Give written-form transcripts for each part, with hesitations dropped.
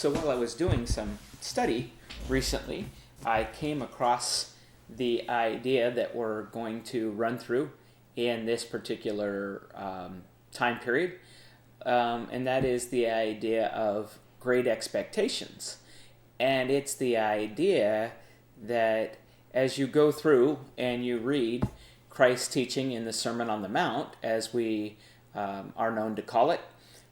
So while I was doing some study recently, I came across the idea that we're going to run through in this particular time period, and that is the idea of great expectations. And it's the idea that as you go through and you read Christ's teaching in the Sermon on the Mount, as we are known to call it,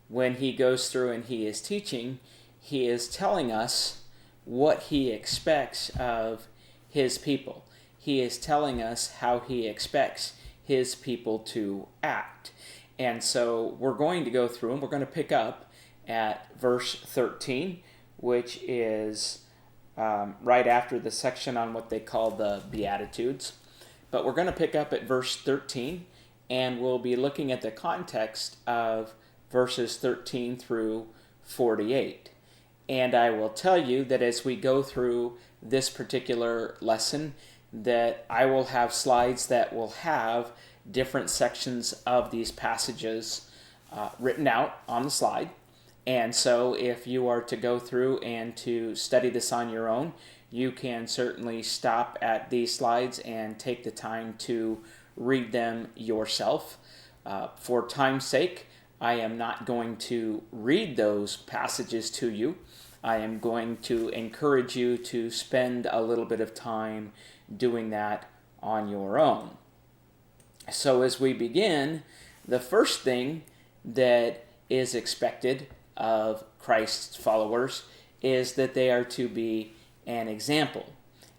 when he goes through and he is teaching, he is telling us what he expects of his people. He is telling us how he expects his people to act. And so we're going to go through and we're going to pick up at verse 13, which is right after the section on what they call the Beatitudes. But we're going to pick up at verse 13, and we'll be looking at the context of verses 13 through 48. And I will tell you that as we go through this particular lesson, that I will have slides that will have different sections of these passages written out on the slide. And so if you are to go through and to study this on your own, you can certainly stop at these slides and take the time to read them yourself. For time's sake, I am not going to read those passages to you. I am going to encourage you to spend a little bit of time doing that on your own. So as we begin, the first thing that is expected of Christ's followers is that they are to be an example.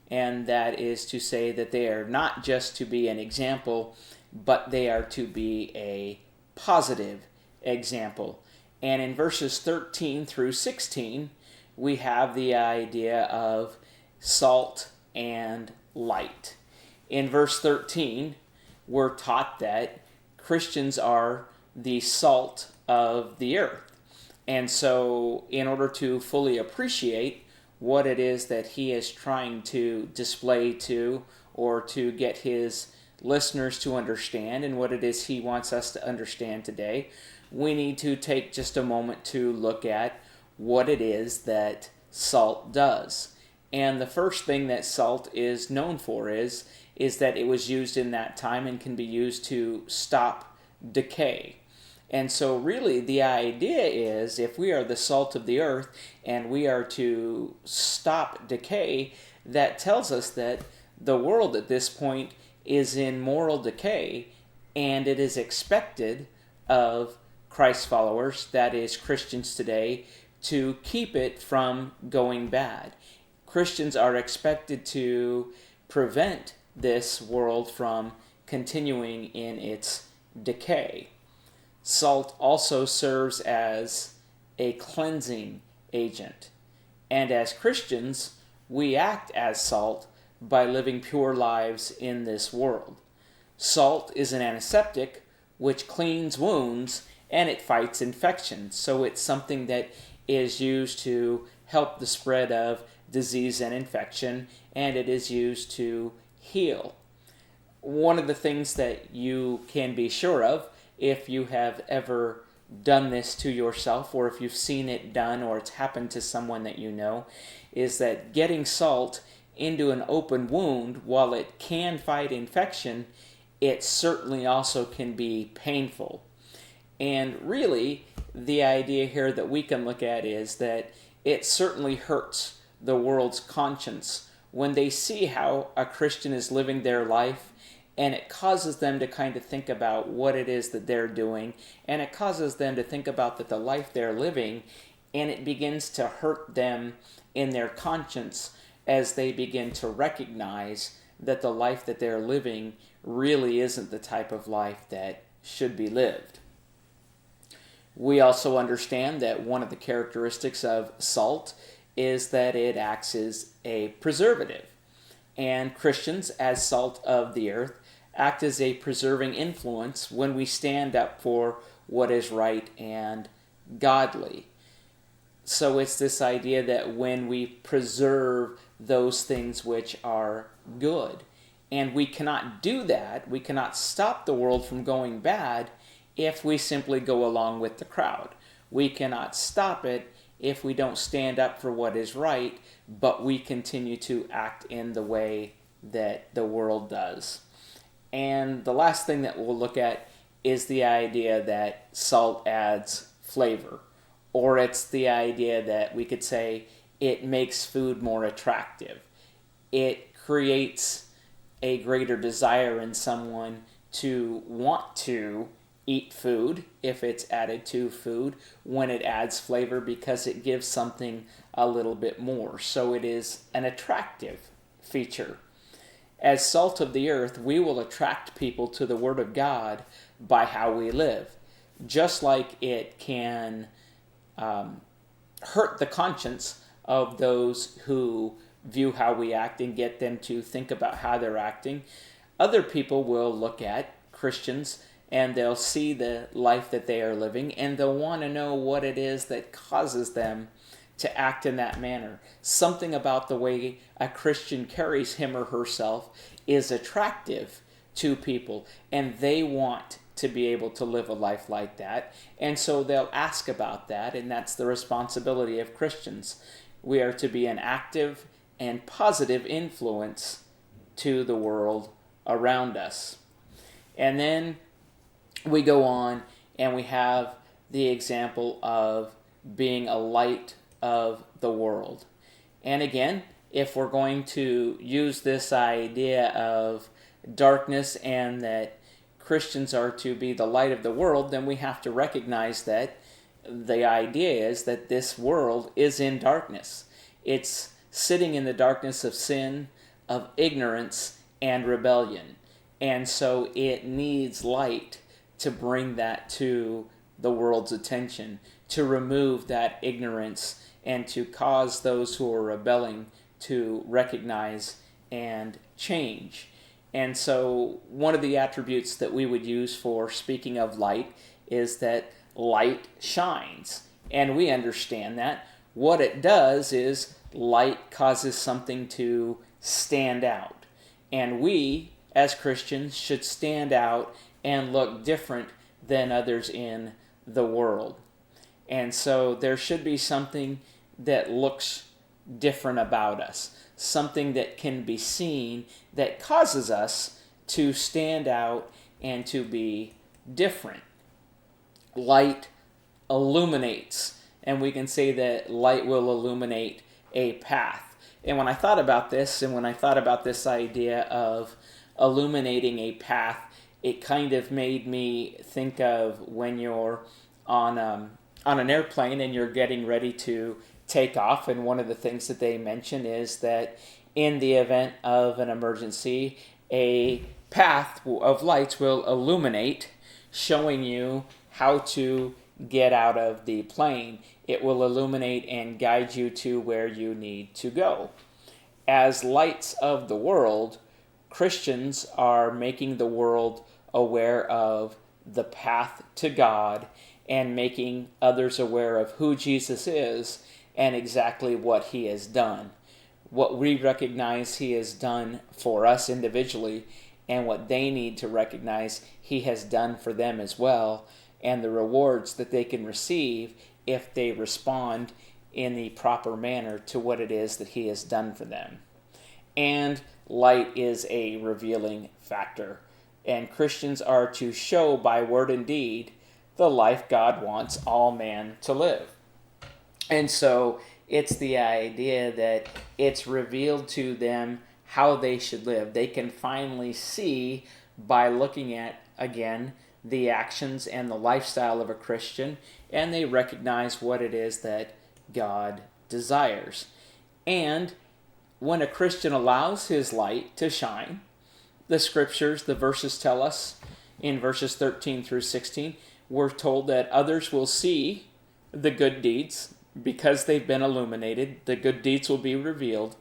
And that is to say that they are not just to be an example, but they are to be a positive example. And in verses 13 through 16, we have the idea of salt and light. In verse 13, we're taught that Christians are the salt of the earth. And so in order to fully appreciate what it is that he is trying to display to, or to get his listeners to understand, and what it is he wants us to understand today, we need to take just a moment to look at what it is that salt does. And the first thing that salt is known for is that it was used in that time and can be used to stop decay. And so really the idea is, if we are the salt of the earth and we are to stop decay, that tells us that the world at this point is in moral decay, and it is expected of Christ's followers, that is Christians today, to keep it from going bad. Christians are expected to prevent this world from continuing in its decay. Salt also serves as a cleansing agent. And as Christians, we act as salt by living pure lives in this world. Salt is an antiseptic which cleans wounds and it fights infection. So it's something that is used to help the spread of disease and infection, and it is used to heal. One of the things that you can be sure of, if you have ever done this to yourself, or if you've seen it done, or it's happened to someone that you know, is that getting salt into an open wound, while it can fight infection, it certainly also can be painful. And really, the idea here that we can look at is that it certainly hurts the world's conscience when they see how a Christian is living their life, and it causes them to kind of think about what it is that they're doing, and it causes them to think about that the life they're living, and it begins to hurt them in their conscience as they begin to recognize that the life that they're living really isn't the type of life that should be lived. We also understand that one of the characteristics of salt is that it acts as a preservative. And Christians, as salt of the earth, act as a preserving influence when we stand up for what is right and godly. So it's this idea that when we preserve those things which are good, and we cannot do that, we cannot stop the world from going bad if we simply go along with the crowd. We cannot stop it if we don't stand up for what is right, but we continue to act in the way that the world does. And the last thing that we'll look at is the idea that salt adds flavor, or it's the idea that we could say it makes food more attractive. It creates a greater desire in someone to want to eat food if it's added to food when it adds flavor, because it gives something a little bit more. So it is an attractive feature. As salt of the earth, we will attract people to the Word of God by how we live. Just like it can hurt the conscience of those who view how we act and get them to think about how they're acting, other people will look at Christians and they'll see the life that they are living, and they'll want to know what it is that causes them to act in that manner. Something about the way a Christian carries him or herself is attractive to people, and they want to be able to live a life like that. And so they'll ask about that, and that's the responsibility of Christians. We are to be an active and positive influence to the world around us. And then we go on and we have the example of being a light of the world. And again, if we're going to use this idea of darkness and that Christians are to be the light of the world, then we have to recognize that the idea is that this world is in darkness. It's sitting in the darkness of sin, of ignorance, and rebellion. And so it needs light to bring that to the world's attention, to remove that ignorance and to cause those who are rebelling to recognize and change. And so one of the attributes that we would use for speaking of light is that light shines. And we understand that. What it does is light causes something to stand out. And we, as Christians, should stand out and look different than others in the world. And so there should be something that looks different about us, something that can be seen that causes us to stand out and to be different. Light illuminates, and we can say that light will illuminate a path. And when I thought about this, and when I thought about this idea of illuminating a path, it kind of made me think of when you're on an airplane and you're getting ready to take off, and one of the things that they mention is that in the event of an emergency, a path of lights will illuminate, showing you how to get out of the plane. It will illuminate and guide you to where you need to go. As lights of the world, Christians are making the world aware of the path to God and making others aware of who Jesus is and exactly what he has done. What we recognize he has done for us individually, and what they need to recognize he has done for them as well, and the rewards that they can receive if they respond in the proper manner to what it is that he has done for them. And light is a revealing factor, and Christians are to show by word and deed the life God wants all man to live. And so it's the idea that it's revealed to them how they should live. They can finally see by looking at, again, the actions and the lifestyle of a Christian, and they recognize what it is that God desires. And when a Christian allows his light to shine, the scriptures, the verses tell us in verses 13 through 16, we're told that others will see the good deeds because they've been illuminated. The good deeds will be revealed.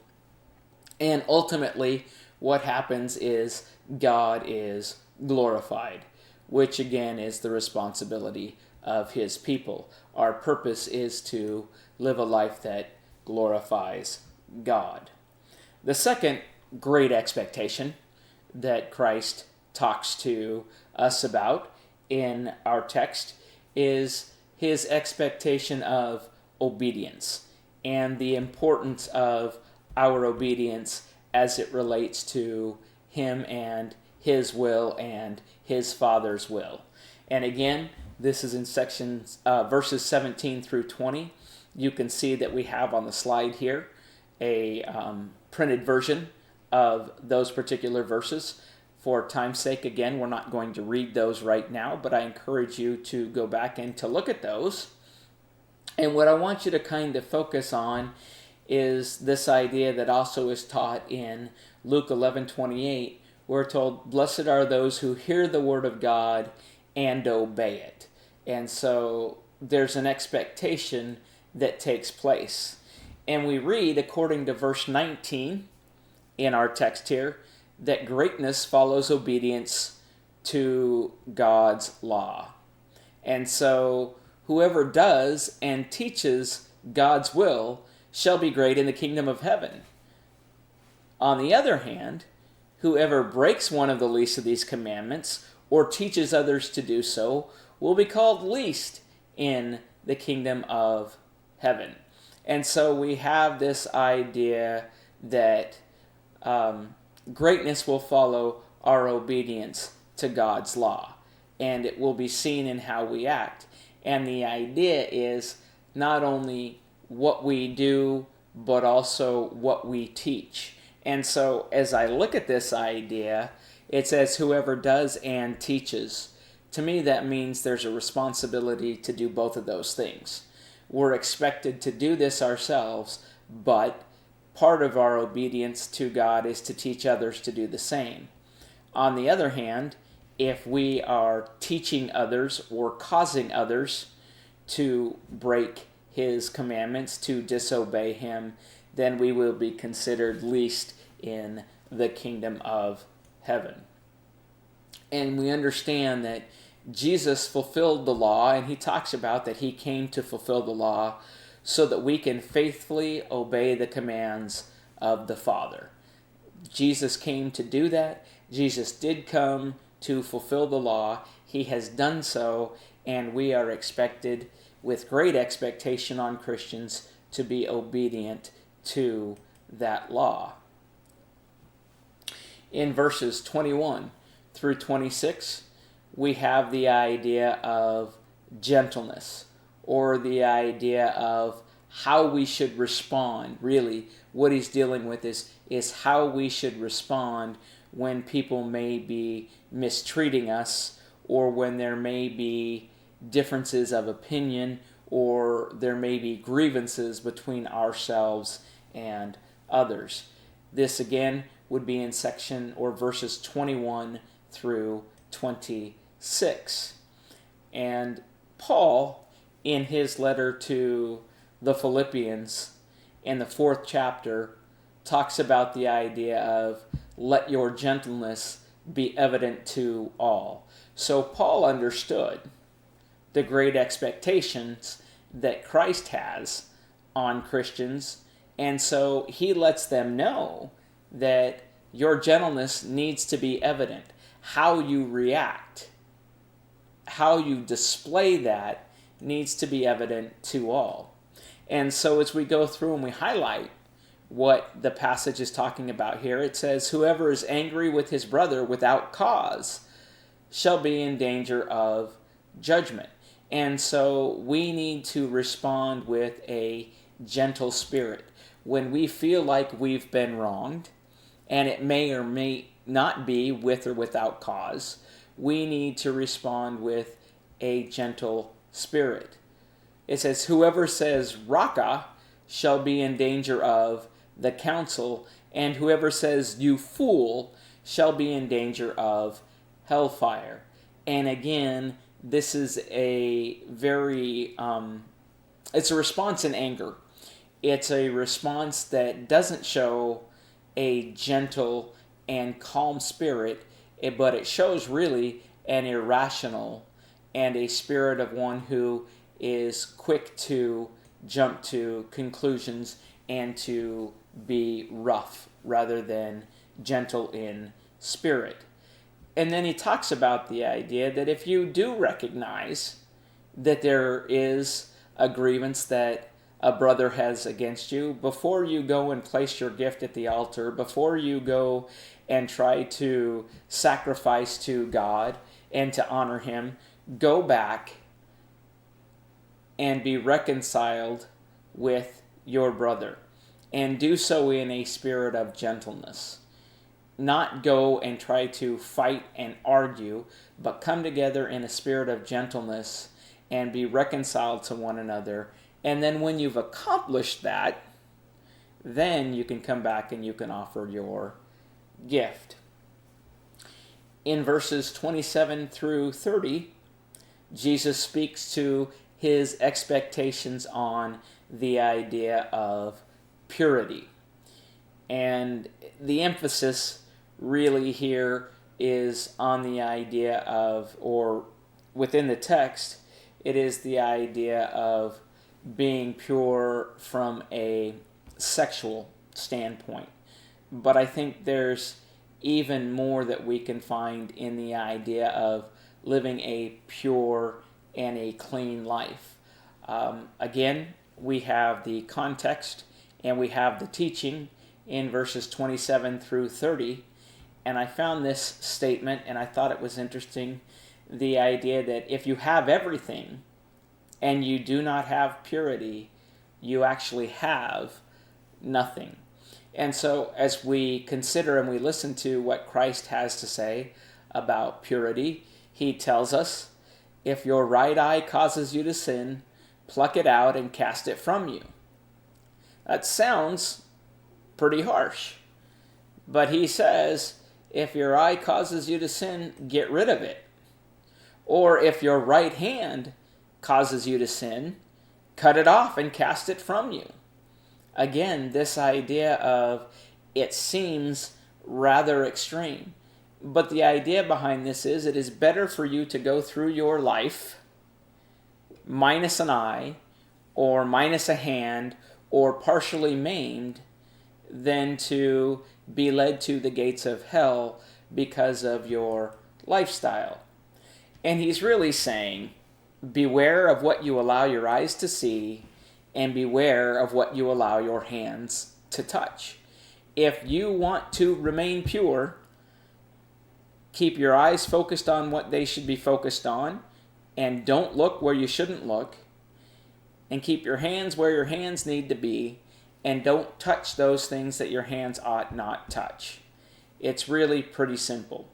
And ultimately, what happens is God is glorified, which again is the responsibility of his people. Our purpose is to live a life that glorifies God. The second great expectation that Christ talks to us about in our text is his expectation of obedience and the importance of our obedience as it relates to him and his will and his Father's will. And again, this is in verses 17 through 20. You can see that we have on the slide here a printed version of those particular verses. For time's sake, again, we're not going to read those right now, but I encourage you to go back and to look at those. And what I want you to kind of focus on is this idea that also is taught in Luke 11:28. We're told, blessed are those who hear the word of God and obey it. And so there's an expectation that takes place. And we read, according to verse 19 in our text here, that greatness follows obedience to God's law. And so whoever does and teaches God's will shall be great in the kingdom of heaven. On the other hand, whoever breaks one of the least of these commandments or teaches others to do so will be called least in the kingdom of heaven. And so we have this idea that greatness will follow our obedience to God's law, and it will be seen in how we act. And the idea is not only what we do, but also what we teach. And so as I look at this idea, it says whoever does and teaches. To me, that means there's a responsibility to do both of those things. We're expected to do this ourselves, but part of our obedience to God is to teach others to do the same. On the other hand, if we are teaching others or causing others to break his commandments, to disobey him, then we will be considered least in the kingdom of heaven. And we understand that Jesus fulfilled the law, and he talks about that he came to fulfill the law so that we can faithfully obey the commands of the Father. Jesus came to do that. Jesus did come to fulfill the law. He has done so, and we are expected, with great expectation on Christians, to be obedient to that law. In verses 21 through 26, we have the idea of gentleness, or the idea of how we should respond. Really, what he's dealing with is how we should respond when people may be mistreating us, or when there may be differences of opinion, or there may be grievances between ourselves and others. This again would be in section or verses 21 through 26. And Paul, in his letter to the Philippians in the 4th chapter, talks about the idea of let your gentleness be evident to all. So Paul understood the great expectations that Christ has on Christians, and so he lets them know that your gentleness needs to be evident. How you react, how you display that needs to be evident to all. And so as we go through and we highlight what the passage is talking about here, it says, whoever is angry with his brother without cause shall be in danger of judgment. And so we need to respond with a gentle spirit. When we feel like we've been wronged, and it may or may not be with or without cause, we need to respond with a gentle spirit. It says, whoever says Raka shall be in danger of the council, and whoever says you fool shall be in danger of hellfire. And again, this is a very, it's a response in anger. It's a response that doesn't show a gentle and calm spirit, but it shows really an irrational and a spirit of one who is quick to jump to conclusions and to be rough rather than gentle in spirit. And then he talks about the idea that if you do recognize that there is a grievance that a brother has against you, before you go and place your gift at the altar, before you go and try to sacrifice to God and to honor Him, go back and be reconciled with your brother, and do so in a spirit of gentleness. Not go and try to fight and argue, but come together in a spirit of gentleness and be reconciled to one another. And then when you've accomplished that, then you can come back and you can offer your gift. In verses 27 through 30, Jesus speaks to his expectations on the idea of purity. And the emphasis really here is on the idea of, or within the text, it is the idea of being pure from a sexual standpoint. But I think there's even more that we can find in the idea of living a pure and a clean life. Again, we have the context and we have the teaching in verses 27 through 30. And I found this statement and I thought it was interesting. The idea that if you have everything and you do not have purity, you actually have nothing. And so as we consider and we listen to what Christ has to say about purity, he tells us, if your right eye causes you to sin, pluck it out and cast it from you. That sounds pretty harsh. But he says, if your eye causes you to sin, get rid of it. Or if your right hand causes you to sin, cut it off and cast it from you. Again, this idea of it seems rather extreme. But the idea behind this is it is better for you to go through your life minus an eye or minus a hand or partially maimed than to be led to the gates of hell because of your lifestyle. And he's really saying, beware of what you allow your eyes to see and beware of what you allow your hands to touch. If you want to remain pure, keep your eyes focused on what they should be focused on and don't look where you shouldn't look, and keep your hands where your hands need to be and don't touch those things that your hands ought not touch. It's really pretty simple.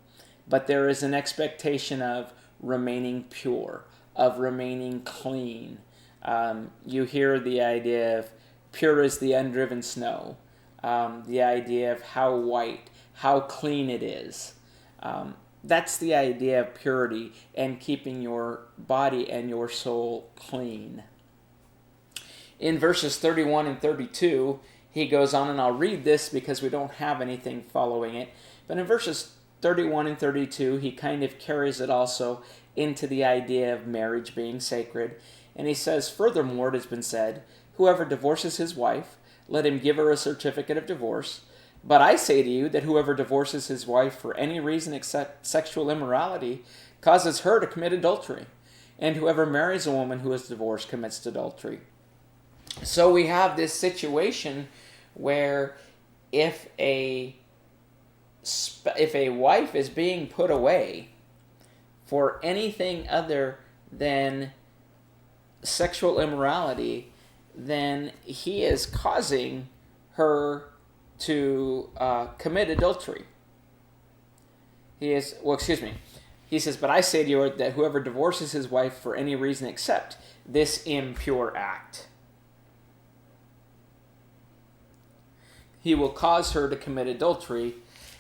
But there is an expectation of remaining pure, of remaining clean. You hear the idea of pure as the undriven snow, the idea of how white, how clean it is. That's the idea of purity and keeping your body and your soul clean. In verses 31 and 32, he goes on, and I'll read this because we don't have anything following it. But in verses 31 and 32, he kind of carries it also into the idea of marriage being sacred. And he says, furthermore, it has been said, whoever divorces his wife, let him give her a certificate of divorce. But I say to you that whoever divorces his wife for any reason except sexual immorality causes her to commit adultery. And whoever marries a woman who is divorced commits adultery. So we have this situation where if a wife is being put away for anything other than sexual immorality, then he is causing her to commit adultery. He says, but I say to you that whoever divorces his wife for any reason except this impure act, he will cause her to commit adultery,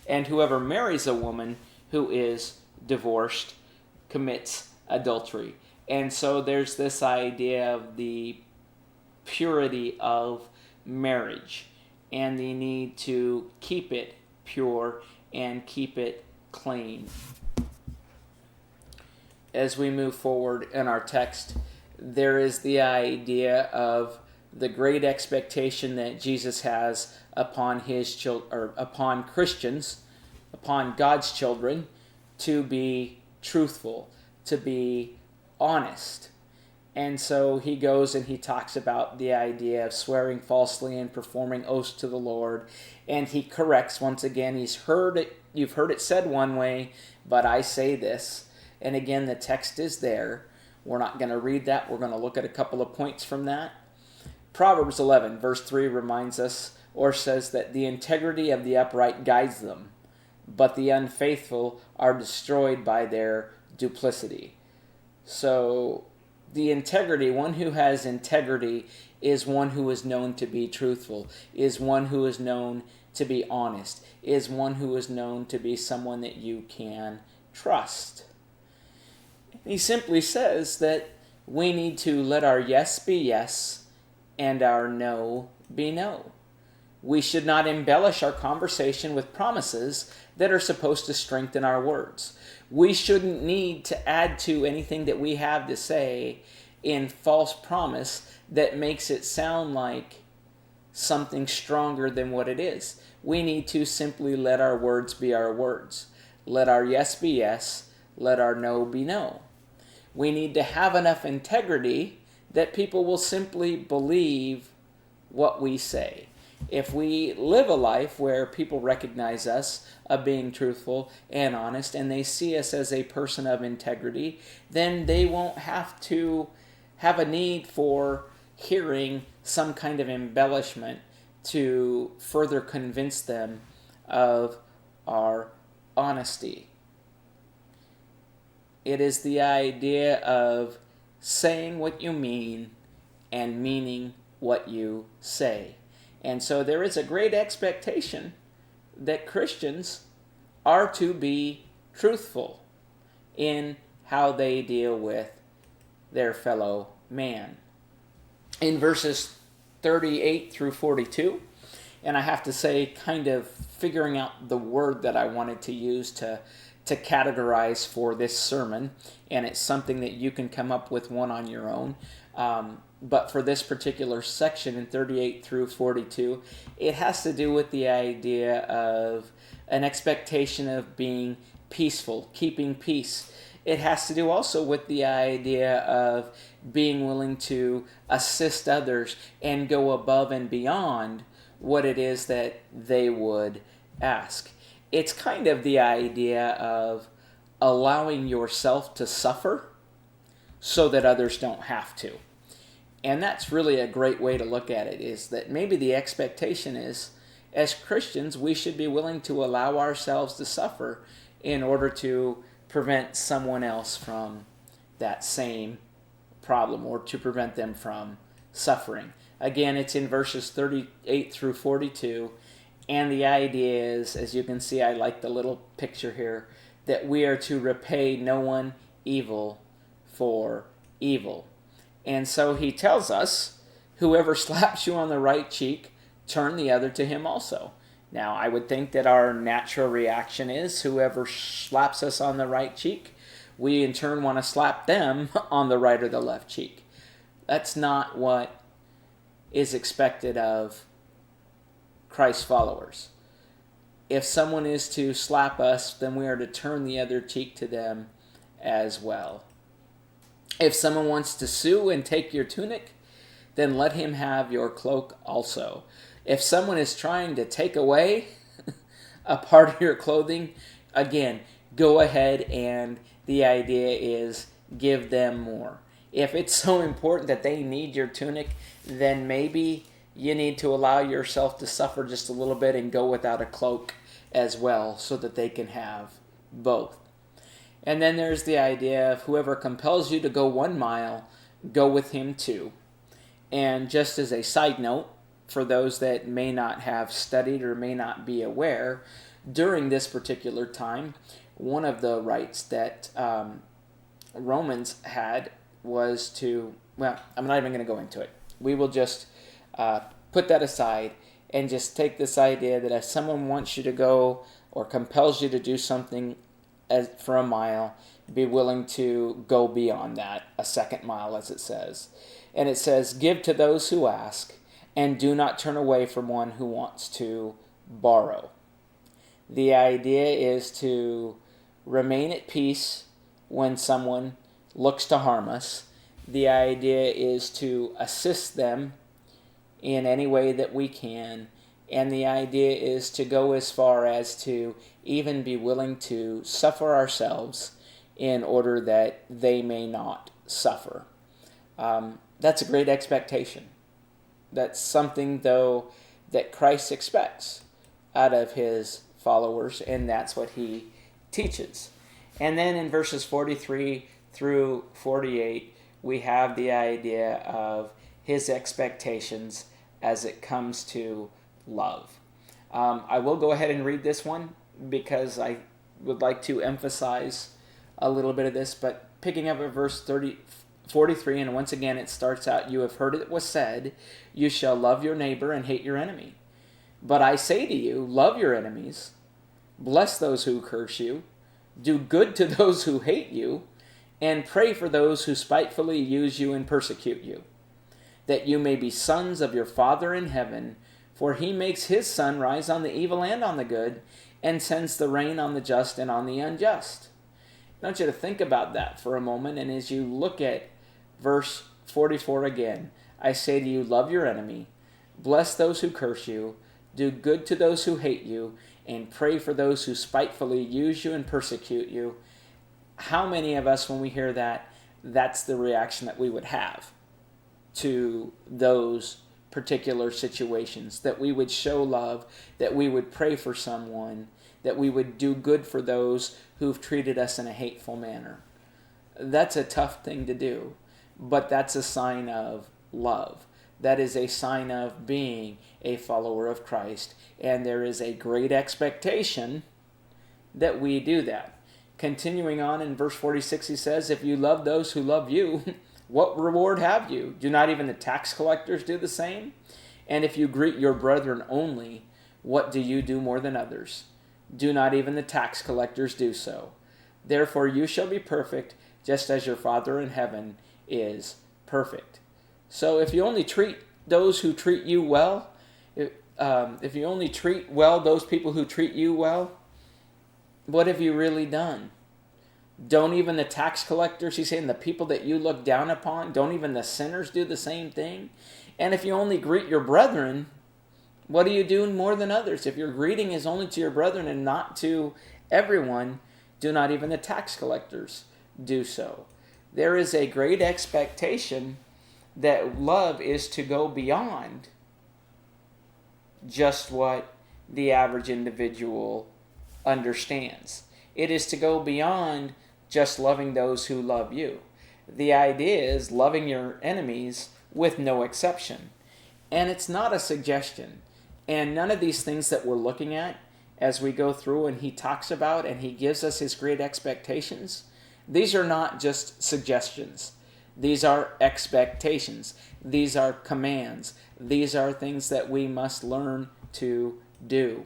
and whoever marries a woman who is divorced commits adultery. And so there's this idea of the purity of marriage and the need to keep it pure and keep it clean. As we move forward in our text, there is the idea of the great expectation that Jesus has upon his children, upon Christians, upon God's children, to be truthful, to be honest. And so he goes and he talks about the idea of swearing falsely and performing oaths to the Lord. And he corrects once again. You've heard it said one way, but I say this. And again, the text is there. We're not going to read that. We're going to look at a couple of points from that. Proverbs 11, verse 3 reminds us, or says that the integrity of the upright guides them, but the unfaithful are destroyed by their duplicity. So the integrity, one who has integrity is one who is known to be truthful, is one who is known to be honest, is one who is known to be someone that you can trust. He simply says that we need to let our yes be yes and our no be no. We should not embellish our conversation with promises that are supposed to strengthen our words. We shouldn't need to add to anything that we have to say in false promise that makes it sound like something stronger than what it is. We need to simply let our words be our words. Let our yes be yes, let our no be no. We need to have enough integrity that people will simply believe what we say. If we live a life where people recognize us of being truthful and honest, and they see us as a person of integrity, then they won't have to have a need for hearing some kind of embellishment to further convince them of our honesty. It is the idea of saying what you mean and meaning what you say. And so there is a great expectation that Christians are to be truthful in how they deal with their fellow man. In verses 38 through 42, and I have to say, kind of figuring out the word that I wanted to use to categorize for this sermon, and it's something that you can come up with one on your own. But for this particular section in 38 through 42, it has to do with the idea of an expectation of being peaceful, keeping peace. It has to do also with the idea of being willing to assist others and go above and beyond what it is that they would ask. It's kind of the idea of allowing yourself to suffer so that others don't have to. And that's really a great way to look at it, is that maybe the expectation is, as Christians, we should be willing to allow ourselves to suffer in order to prevent someone else from that same problem, or to prevent them from suffering. Again, it's in verses 38 through 42. And the idea is, as you can see, I like the little picture here, that we are to repay no one evil for evil. And so he tells us, whoever slaps you on the right cheek, turn the other to him also. Now, I would think that our natural reaction is, whoever slaps us on the right cheek, we in turn want to slap them on the right or the left cheek. That's not what is expected of Christ's followers. If someone is to slap us, then we are to turn the other cheek to them as well. If someone wants to sue and take your tunic, then let him have your cloak also. If someone is trying to take away a part of your clothing, again, go ahead, and the idea is give them more. If it's so important that they need your tunic, then maybe you need to allow yourself to suffer just a little bit and go without a cloak as well, so that they can have both. And then there's the idea of whoever compels you to go 1 mile, go with him 2. And just as a side note, for those that may not have studied or may not be aware, during this particular time, one of the rights that Romans had was to, well, I'm not even going to go into it. We will just put that aside and just take this idea that if someone wants you to go or compels you to do something for a mile, be willing to go beyond that, a 2nd mile, as it says. And it says, give to those who ask, and do not turn away from one who wants to borrow. The idea is to remain at peace when someone looks to harm us, The idea is to assist them in any way that we can. And the idea is to go as far as to even be willing to suffer ourselves in order that they may not suffer. That's a great expectation. That's something, though, that Christ expects out of his followers, and that's what he teaches. And then in verses 43 through 48, we have the idea of his expectations as it comes to love. I will go ahead and read this one because I would like to emphasize a little bit of this, but picking up at verse 43, and once again it starts out, "You have heard it was said, you shall love your neighbor and hate your enemy. But I say to you, love your enemies, bless those who curse you, do good to those who hate you, and pray for those who spitefully use you and persecute you, that you may be sons of your Father in heaven, for he makes his sun rise on the evil and on the good, and sends the rain on the just and on the unjust." I want you to think about that for a moment, and as you look at verse 44 again, "I say to you, love your enemy, bless those who curse you, do good to those who hate you, and pray for those who spitefully use you and persecute you." How many of us, when we hear that, that's the reaction that we would have to those particular situations? That we would show love, that we would pray for someone, that we would do good for those who've treated us in a hateful manner. That's a tough thing to do, but that's a sign of love. That is a sign of being a follower of Christ, and there is a great expectation that we do that. Continuing on in verse 46, he says, "If you love those who love you, what reward have you? Do not even the tax collectors do the same? And if you greet your brethren only, what do you do more than others? Do not even the tax collectors do so? Therefore you shall be perfect, just as your Father in heaven is perfect." So if you only treat those who treat you well, if you only treat well those people who treat you well, what have you really done? Don't even the tax collectors, he's saying, the people that you look down upon, don't even the sinners do the same thing? And if you only greet your brethren, what are you doing more than others? If your greeting is only to your brethren and not to everyone, do not even the tax collectors do so? There is a great expectation that love is to go beyond just what the average individual understands. It is to go beyond just loving those who love you. The idea is loving your enemies with no exception. And it's not a suggestion. And none of these things that we're looking at as we go through and he talks about and he gives us his great expectations, these are not just suggestions. These are expectations. These are commands. These are things that we must learn to do.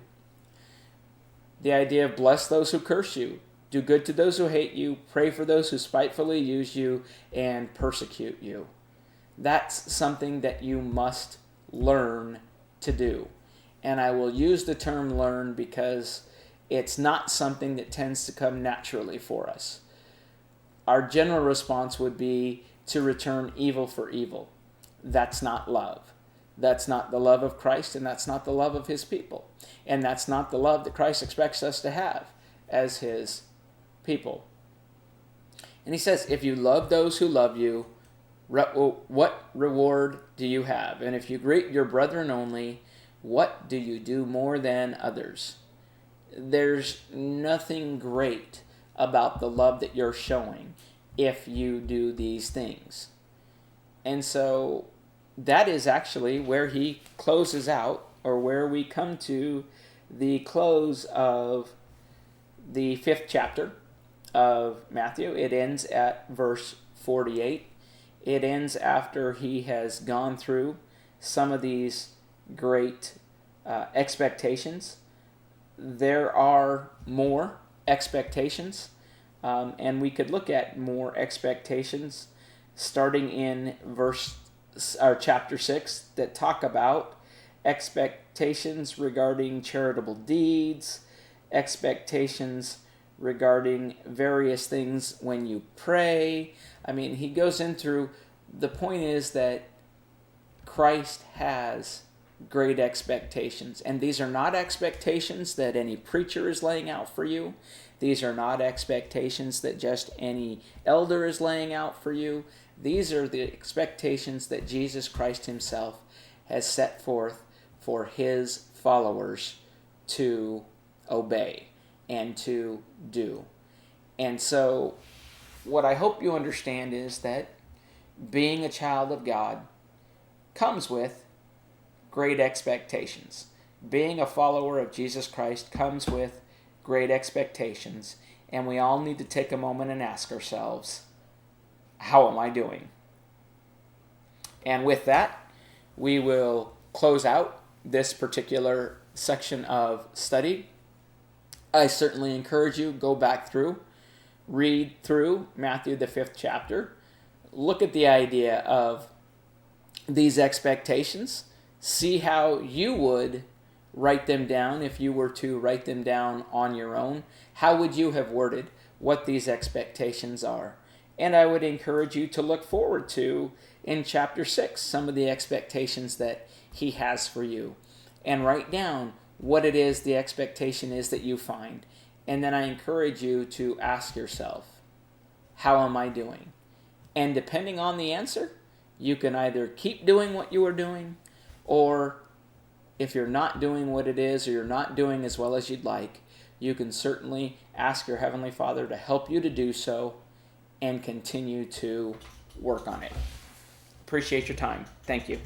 The idea of bless those who curse you, do good to those who hate you, pray for those who spitefully use you and persecute you. That's something that you must learn to do. And I will use the term learn because it's not something that tends to come naturally for us. Our general response would be to return evil for evil. That's not love. That's not the love of Christ, and that's not the love of his people. And that's not the love that Christ expects us to have as his people. And he says, if you love those who love you, what reward do you have? And if you greet your brethren only, what do you do more than others? There's nothing great about the love that you're showing if you do these things. And so that is actually where he closes out, or where we come to the close of the 5th chapter of Matthew. It ends at verse 48. It ends after he has gone through some of these great expectations. There are more expectations, and we could look at more expectations starting in chapter 6 that talk about expectations regarding charitable deeds, expectations regarding various things when you pray. I mean, he goes in through the point is that Christ has great expectations. And these are not expectations that any preacher is laying out for you. These are not expectations that just any elder is laying out for you. These are the expectations that Jesus Christ himself has set forth for his followers to obey and to do. And so what I hope you understand is that being a child of God comes with great expectations. Being a follower of Jesus Christ comes with great expectations, and we all need to take a moment and ask ourselves, how am I doing? And with that, we will close out this particular section of study. I certainly encourage you, go back through, read through Matthew the 5th chapter, look at the idea of these expectations, see how you would write them down if you were to write them down on your own. How would you have worded what these expectations are? And I would encourage you to look forward to, in chapter 6, some of the expectations that he has for you. And write down what it is the expectation is that you find. And then I encourage you to ask yourself, how am I doing? And depending on the answer, you can either keep doing what you are doing, or if you're not doing what it is, or you're not doing as well as you'd like, you can certainly ask your Heavenly Father to help you to do so and continue to work on it. Appreciate your time. Thank you.